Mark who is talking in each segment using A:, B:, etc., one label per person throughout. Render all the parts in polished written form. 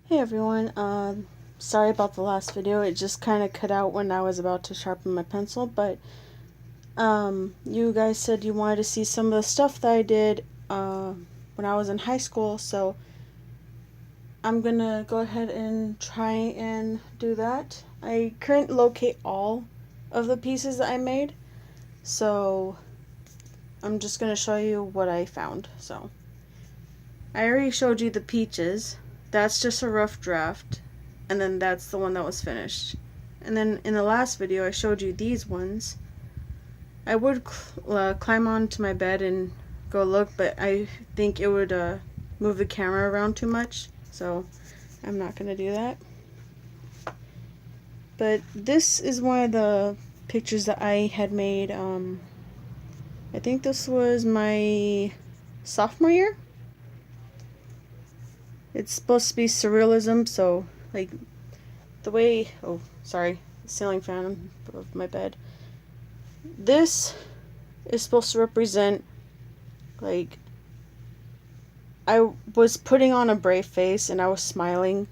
A: Hey everyone, sorry about the last video. It just kind of cut out when I was about to sharpen my pencil, but you guys said you wanted to see some of the stuff that I did when I was in high school, so I'm gonna go ahead and try and do that. I couldn't locate all of the pieces that I made, so I'm just gonna show you what I found. So I already showed you the peaches. That's just a rough draft, and then that's the one that was finished. And then in the last video I showed you these ones. I would climb onto my bed and go look, but I think it would move the camera around too much, so I'm not gonna do that. But this is one of the pictures that I had made. I think this was my sophomore year. It's supposed to be surrealism, so like the way, oh sorry, ceiling fan above my bed. This is supposed to represent, like, I was putting on a brave face and I was smiling,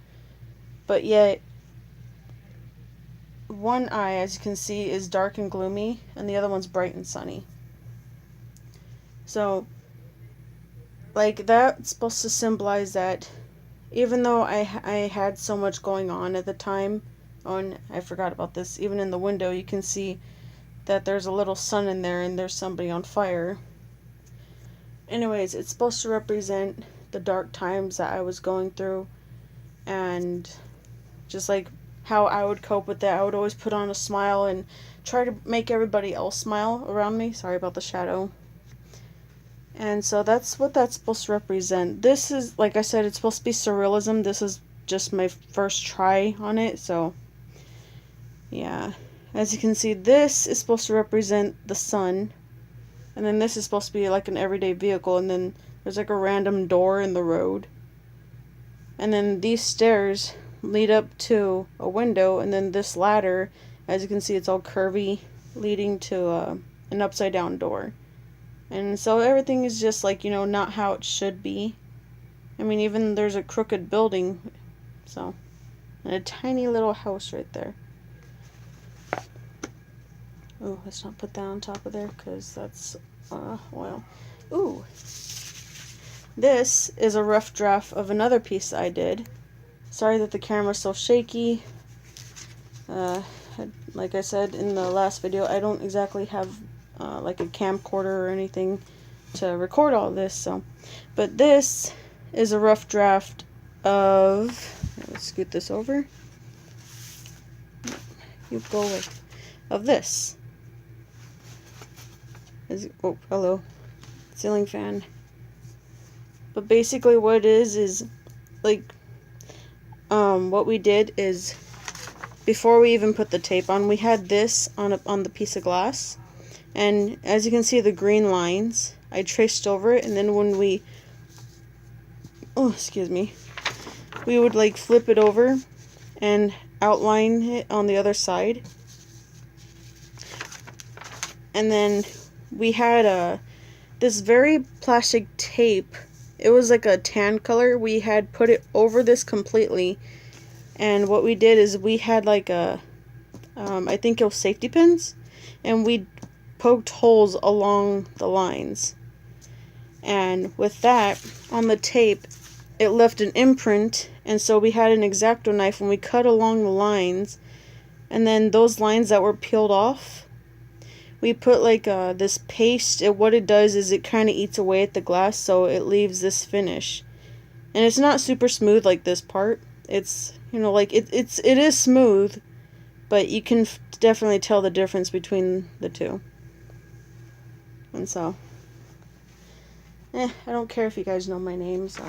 A: but yet one eye, as you can see, is dark and gloomy and the other one's bright and sunny. So like that's supposed to symbolize that even though I had so much going on at the time. Oh, and I forgot about this, even in the window you can see that there's a little sun in there and there's somebody on fire. Anyways, it's supposed to represent the dark times that I was going through, and just like how I would cope with that. I would always put on a smile and try to make everybody else smile around me. Sorry about the shadow. And so that's what that's supposed to represent. This is, like I said, it's supposed to be surrealism. This is just my first try on it, so yeah. As you can see, this is supposed to represent the sun, and then this is supposed to be like an everyday vehicle, and then there's like a random door in the road. And then these stairs lead up to a window, and then this ladder, as you can see, it's all curvy, leading to an upside down door. And so everything is just like, not how it should be. I mean, even there's a crooked building, so, and a tiny little house right there. Oh, let's not put that on top of there because that's oil. Ooh. This is a rough draft of another piece that I did. Sorry that the camera's so shaky. Like I said in the last video, I don't exactly have like a camcorder or anything to record all this, so. But this is a rough draft of, let's scoot this over. You go away. Of this. Oh, hello. Ceiling fan. But basically what it is like, what we did is, before we even put the tape on, we had this on the piece of glass, and as you can see the green lines, I traced over it, and then when we, oh excuse me, we would like flip it over and outline it on the other side. And then we had this very plastic tape. It was like a tan color. We had put it over this completely, and what we did is we had like I think it was safety pins, and we poked holes along the lines, and with that on the tape it left an imprint, and so we had an X-Acto knife and we cut along the lines, and then those lines that were peeled off, we put like this paste. What it does is it kind of eats away at the glass, so it leaves this finish. And it's not super smooth like this part. It's, like it is smooth, but you can definitely tell the difference between the two. And so, I don't care if you guys know my name, so.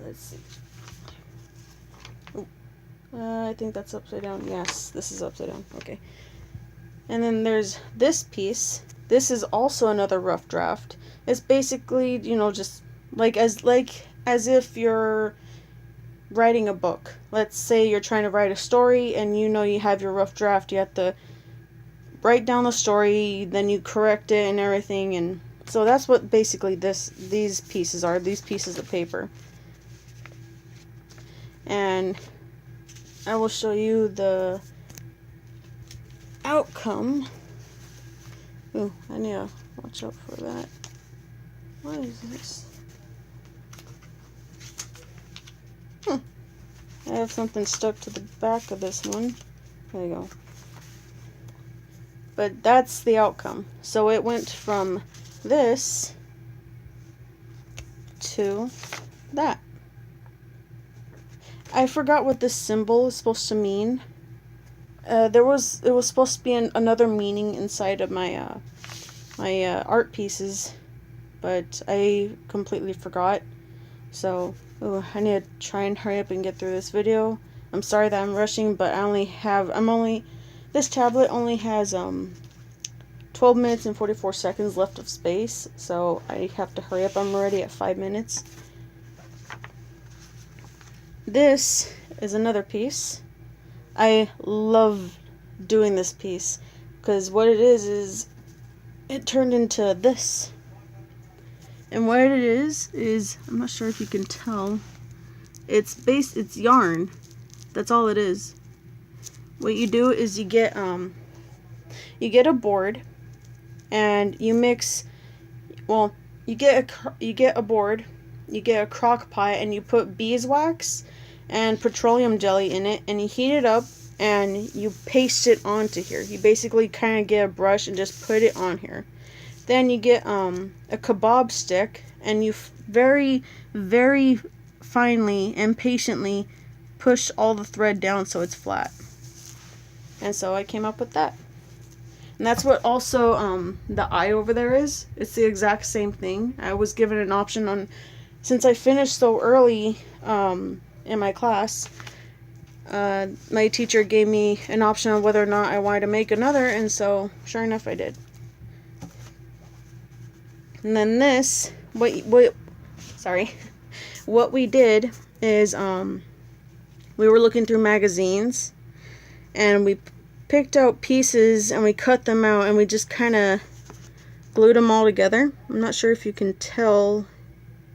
A: Let's see. I think that's upside down. Yes, this is upside down. Okay. And then there's this piece. This is also another rough draft. It's basically, just as if you're writing a book. Let's say you're trying to write a story and you have your rough draft. You have to write down the story, then you correct it and everything, and So that's what basically these pieces are, these pieces of paper. And I will show you the outcome. Ooh, I need to watch out for that. What is this? I have something stuck to the back of this one. There you go. But that's the outcome. So it went from this to that. I forgot what this symbol is supposed to mean. It was supposed to be another meaning inside of my art pieces, but I completely forgot. So, I need to try and hurry up and get through this video. I'm sorry that I'm rushing, but this tablet only has 12 minutes and 44 seconds left of space, so I have to hurry up. I'm already at 5 minutes. This is another piece. I love doing this piece because what it is it turned into this. And what it is I'm not sure if you can tell. It's yarn. That's all it is. What you do is you get a board and you mix, well, you get a board, you get a crock pot, and you put beeswax and petroleum jelly in it, and you heat it up and you paste it onto here. You basically kind of get a brush and just put it on here. Then you get a kebab stick and you very, very finely and patiently push all the thread down so it's flat. And so I came up with that. And that's what also the eye over there is. It's the exact same thing. I was given an option on, since I finished so early in my class, my teacher gave me an option on whether or not I wanted to make another, and so sure enough I did. And then this, what we did is we were looking through magazines and we picked out pieces and we cut them out and we just kind of glued them all together. I'm not sure if you can tell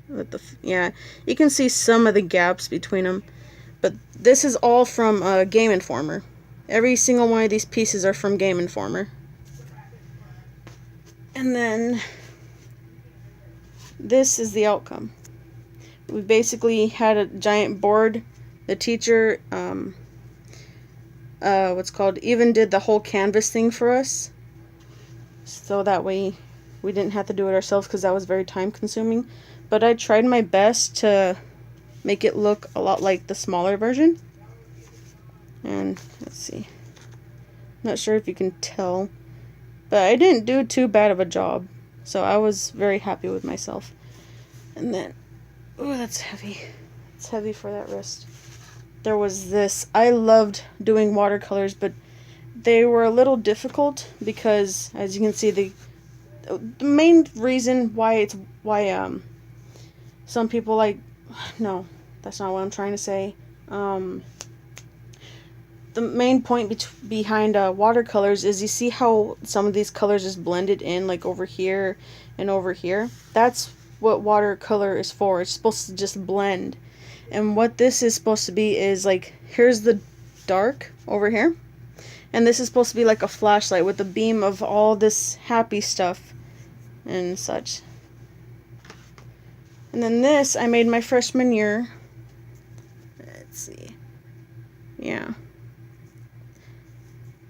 A: with yeah, you can see some of the gaps between them, but this is all from Game Informer. Every single one of these pieces are from Game Informer. And then this is the outcome. We basically had a giant board. The teacher even did the whole canvas thing for us, so that way we didn't have to do it ourselves because that was very time consuming. But I tried my best to make it look a lot like the smaller version. And let's see, not sure if you can tell, but I didn't do too bad of a job, so I was very happy with myself. And then, oh, that's heavy. It's heavy for that wrist. There was this. I loved doing watercolors, but they were a little difficult because, as you can see, the main reason why some people like, no, that's not what I'm trying to say. The main point behind watercolors is you see how some of these colors is blended in, like over here and over here. That's what watercolor is for. It's supposed to just blend. And what this is supposed to be is like, here's the dark over here, and this is supposed to be like a flashlight with the beam of all this happy stuff and such. And then this I made my freshman year. Let's see. Yeah.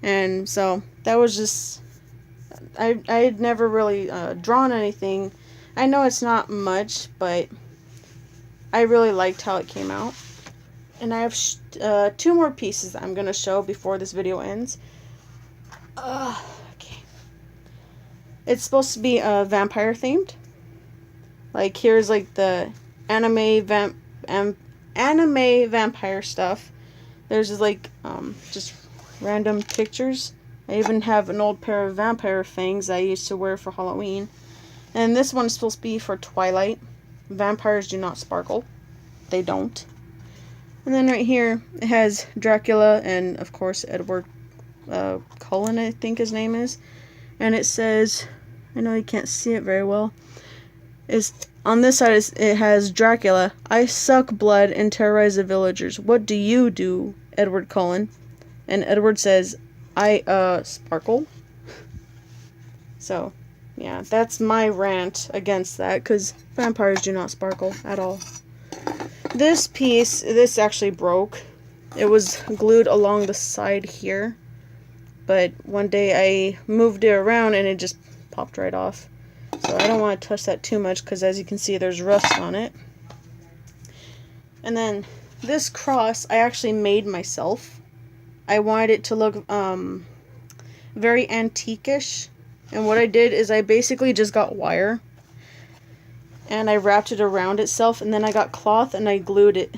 A: And so that was just, I had never really drawn anything. I know it's not much, but I really liked how it came out. And I have 2 more pieces that I'm going to show before this video ends. Okay. It's supposed to be vampire themed. Like, here's like the anime vampire stuff. There's just like just random pictures. I even have an old pair of vampire fangs I used to wear for Halloween. And this one is supposed to be for Twilight. Vampires do not sparkle. They don't. And then right here, it has Dracula and, of course, Edward Cullen, I think his name is. And it says, I know you can't see it very well. Is on this side it has Dracula. I suck blood and terrorize the villagers. What do you do, Edward Cullen? And Edward says, I sparkle. So, yeah, that's my rant against that, because vampires do not sparkle at all. This piece, this actually broke. It was glued along the side here, but one day I moved it around and it just popped right off. So I don't want to touch that too much, because as you can see, there's rust on it. And then this cross I actually made myself. I wanted it to look very antique-ish. And what I did is I basically just got wire and I wrapped it around itself, and then I got cloth and I glued it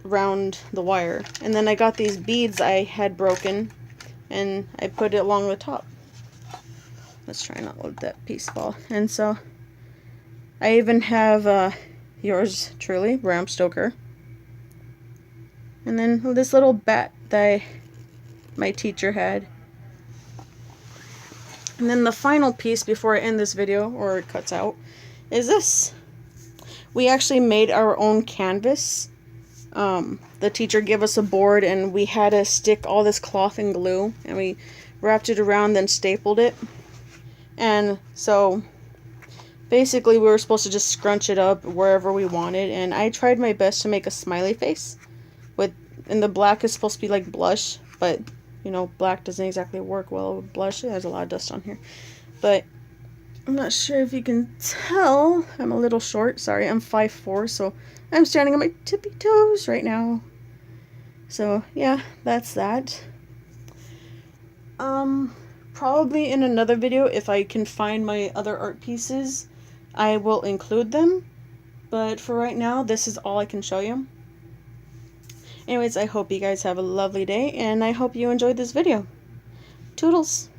A: around the wire. And then I got these beads I had broken and I put it along the top. Let's try not to let that piece fall. And so I even have yours truly, Bram Stoker. And then this little bat that my teacher had. And then the final piece before I end this video, or it cuts out, is this. We actually made our own canvas. The teacher gave us a board and we had to stick all this cloth and glue, and we wrapped it around, then stapled it. And so basically we were supposed to just scrunch it up wherever we wanted, and I tried my best to make a smiley face and the black is supposed to be like blush, but you know, black doesn't exactly work well with blush. There's a lot of dust on here. But I'm not sure if you can tell. I'm a little short. Sorry, I'm 5'4", so I'm standing on my tippy toes right now. So, yeah, that's that. Probably in another video, if I can find my other art pieces, I will include them. But for right now, this is all I can show you. Anyways, I hope you guys have a lovely day, and I hope you enjoyed this video. Toodles!